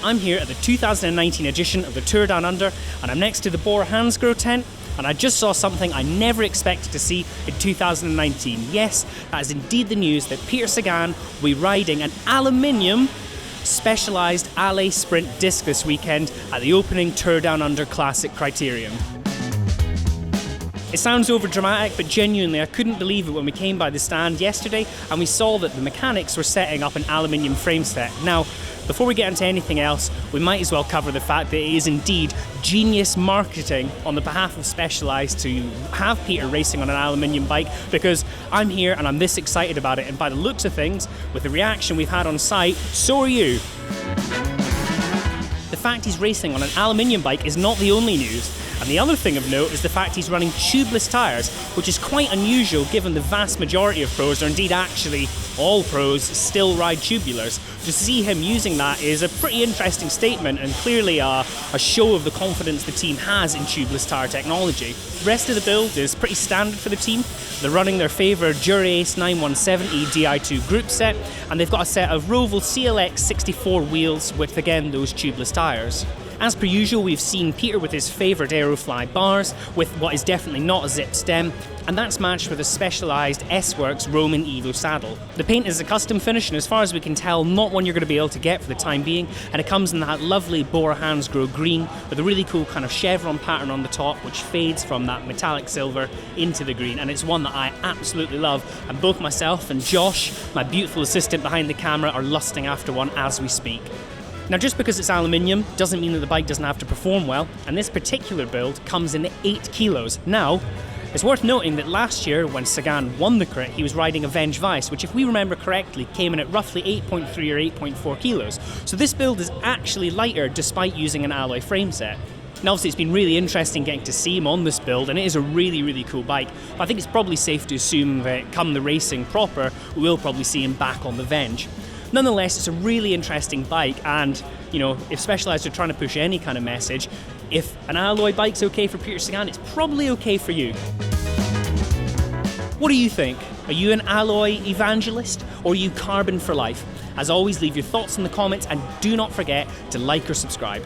I'm here at the 2019 edition of the Tour Down Under, and I'm next to the Bora-Hansgrohe tent, and I just saw something I never expected to see in 2019. Yes, that is indeed the news that Peter Sagan will be riding an aluminium Specialized Allez Sprint Disc this weekend at the opening Tour Down Under Classic Criterium. It sounds over dramatic, but genuinely I couldn't believe it when we came by the stand yesterday and we saw that the mechanics were setting up an aluminium frame set. Now, before we get into anything else, we might as well cover the fact that it is indeed genius marketing on the behalf of Specialized to have Peter racing on an aluminium bike, because I'm here and I'm this excited about it, and by the looks of things, with the reaction we've had on site, so are you. The fact he's racing on an aluminium bike is not the only news. And the other thing of note is the fact he's running tubeless tyres, which is quite unusual given the vast majority of pros, or indeed actually all pros, still ride tubulars. To see him using that is a pretty interesting statement and clearly a show of the confidence the team has in tubeless tyre technology. The rest of the build is pretty standard for the team. They're running their favourite Dura-Ace 9170 Di2 group set, and they've got a set of Roval CLX 64 wheels with, again, those tubeless tyres. As per usual, we've seen Peter with his favourite Aerofly bars, with what is definitely not a zip stem, and that's matched with a Specialized S-Works Roman Evo saddle. The paint is a custom finish, and as far as we can tell, not one you're going to be able to get for the time being, and it comes in that lovely Bora-Hansgrohe green with a really cool kind of chevron pattern on the top, which fades from that metallic silver into the green, and it's one that I absolutely love, and both myself and Josh, my beautiful assistant behind the camera, are lusting after one as we speak. Now, just because it's aluminium doesn't mean that the bike doesn't have to perform well, and this particular build comes in at 8 kilos. Now, it's worth noting that last year, when Sagan won the crit, he was riding a Venge Vice, which, if we remember correctly, came in at roughly 8.3 or 8.4 kilos. So this build is actually lighter despite using an alloy frame set. Now, obviously, it's been really interesting getting to see him on this build, and it is a really, really cool bike. But I think it's probably safe to assume that come the racing proper, we'll probably see him back on the Venge. Nonetheless, it's a really interesting bike, and, you know, if Specialized are trying to push any kind of message, if an alloy bike's okay for Peter Sagan, it's probably okay for you. What do you think? Are you an alloy evangelist, or are you carbon for life? As always, leave your thoughts in the comments, and do not forget to like or subscribe.